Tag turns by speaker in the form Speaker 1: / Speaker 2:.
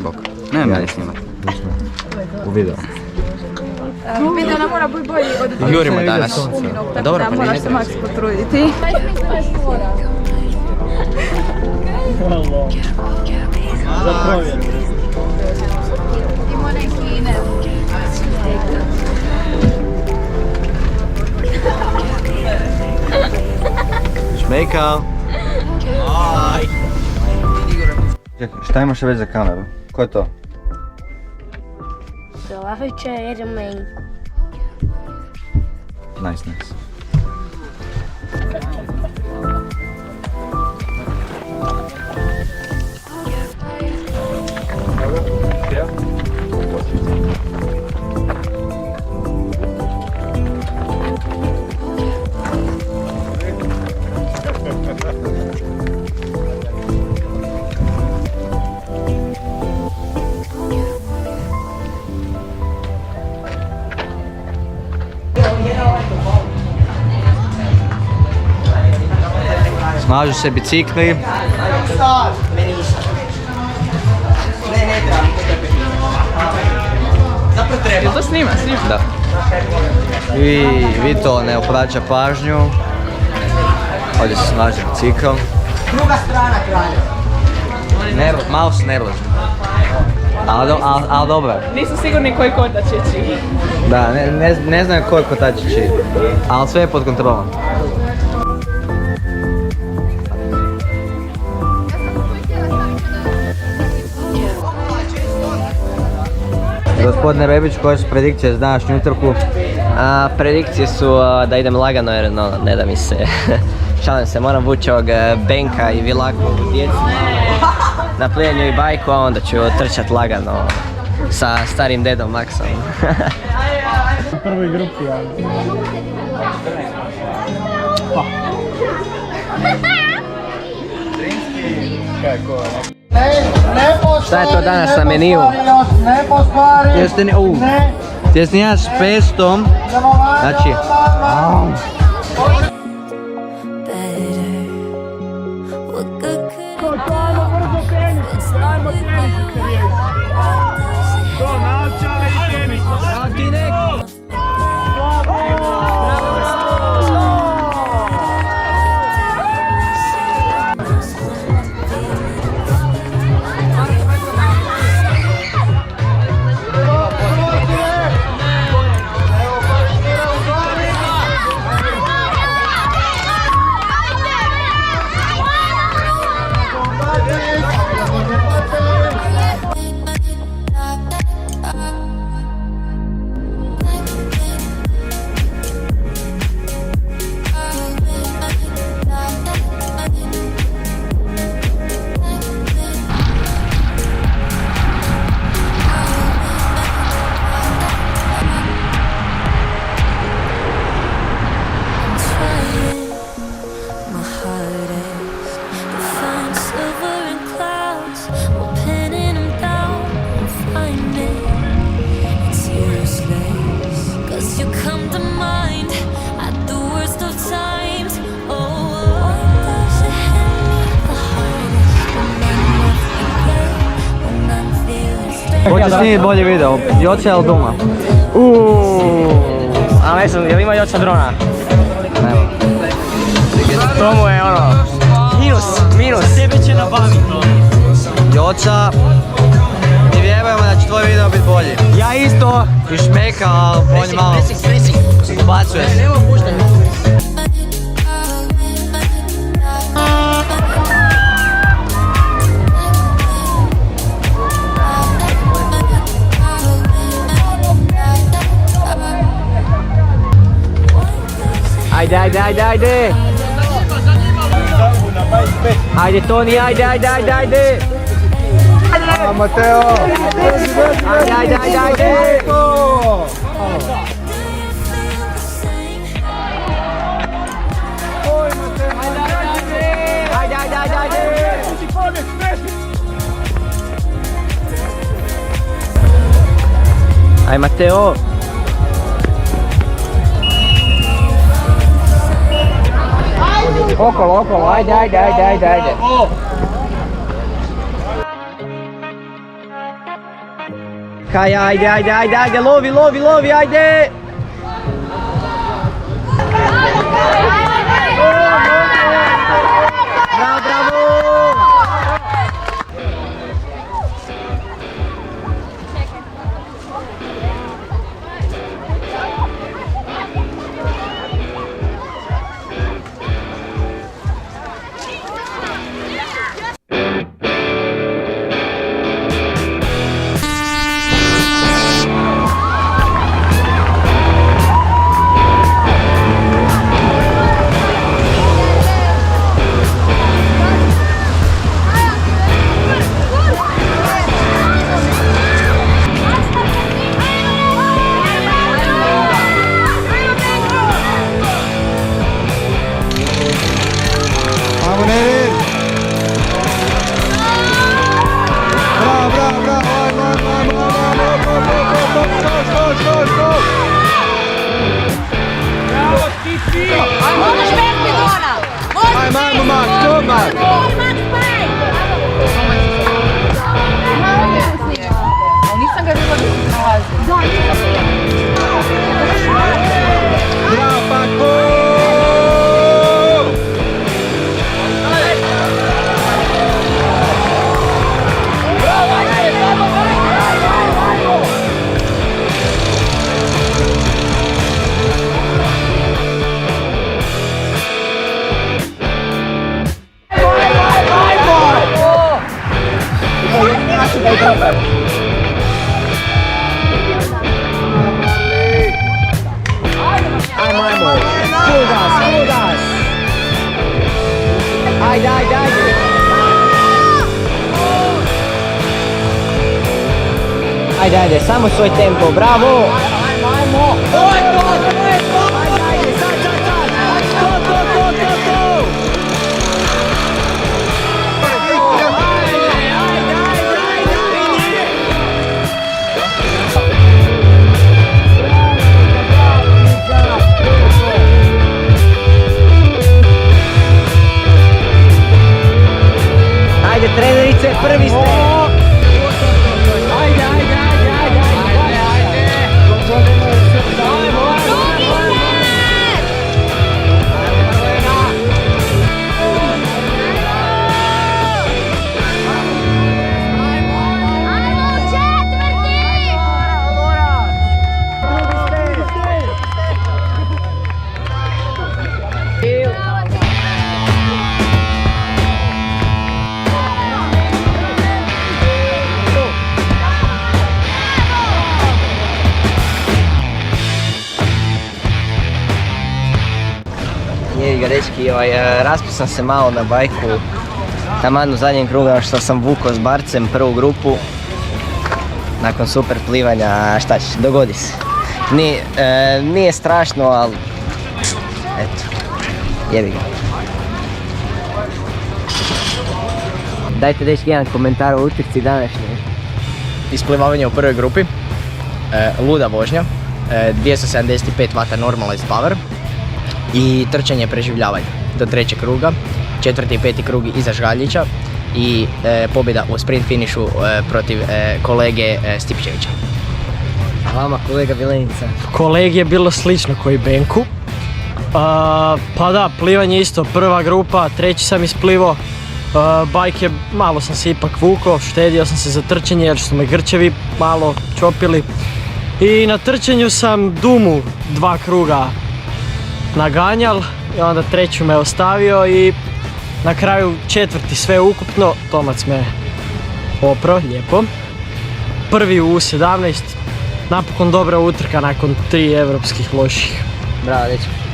Speaker 1: Bok. Ne meni snimat.
Speaker 2: U video.
Speaker 3: Video nam mora biti bolji od...
Speaker 1: Jurimo danas. Dobro, pa
Speaker 3: moraš se maks potruditi.
Speaker 4: Za provjer.
Speaker 3: Ima neki ne...
Speaker 2: Šmejka! Čekaj, šta imaš već za kameru? Ko je to?
Speaker 5: Slavića Jermenko.
Speaker 2: Nice, nice. Smažu se bicikli.
Speaker 1: Jel to snima? Da.
Speaker 2: I Vito ne obraća pažnju. Ovdje se smaže bicikl.
Speaker 6: Druga strana kralja.
Speaker 2: Malo su nervozni. Ali dobro.
Speaker 7: Nisu sigurni koji kotač je čiji.
Speaker 2: Da, ne znaju koji kotač je čiji. Ali sve je pod kontrolom. Gospodine Rebić, koje su predikcije za današnju utrku?
Speaker 8: Predikcije su da idem lagano jer ne da mi se, šalim se, moram vući ovog Benka i Vilakovu djecu na plijenju i bajku, a onda ću trčat lagano sa starim dedom Maksom.
Speaker 4: U prvoj grupi, ali...
Speaker 8: Šta je to danas na meniju?
Speaker 2: Tjesnija s pestom. Znači... Hoće snimiti bolji video, Joća ili Duma?
Speaker 8: A ne znam, jel ima Joća drona?
Speaker 2: Nema.
Speaker 8: To mu je ono, minus. Sebe će nabaviti.
Speaker 2: Joća, mi vjerujemo da će tvoj video biti bolji.
Speaker 8: Ja isto.
Speaker 2: I Šmeka, ali on je malo ubacuje se.
Speaker 8: Ajde. Ajde Toni, ajde.
Speaker 2: Mateo!
Speaker 8: Ajde. Aj Mateo! Okolo, ajde. Kaj, ajde, lovi, ajde! Bravo!
Speaker 3: Nisam ga vidjela da se nalazi.
Speaker 8: Ajmo. Full gas. Ajde. Ajde, samo svoj tempo, bravo! Ajmo! To je to! Ajde, sad! To! Ajde, trenerice, prvi ste! Jevi ga dečki, raspao sam se malo na bajku, taman u zadnjem krugu što sam vukao s Barcem prvu grupu. Nakon super plivanja, šta ćeš, dogodi se. Nije strašno, ali eto, jevi ga. Dajte dečki jedan komentar o utrci današnje.
Speaker 6: Isplivavanje u prvoj grupi, luda vožnja, 275 W normalized power i trčanje preživljavanja do trećeg kruga, četvrti i peti krug iza Žgaljića i pobjeda u sprint finišu protiv kolege Stipčevića.
Speaker 8: A vama kolega Vilenica?
Speaker 4: Kolegi je bilo slično koji Benku. Pa da, plivanje isto, prva grupa, treći sam isplivao. Bajk je, malo sam se ipak vukao, štedio sam se za trčanje jer su me grčevi malo čopili. I na trčanju sam Dumu 2 kruga naganjal i onda treću me ostavio i na kraju četvrti sve ukupno, Tomac me oprao, lijepo. Prvi u U17, napokon dobra utrka nakon 3 evropskih loših.
Speaker 8: Bravo, dečko.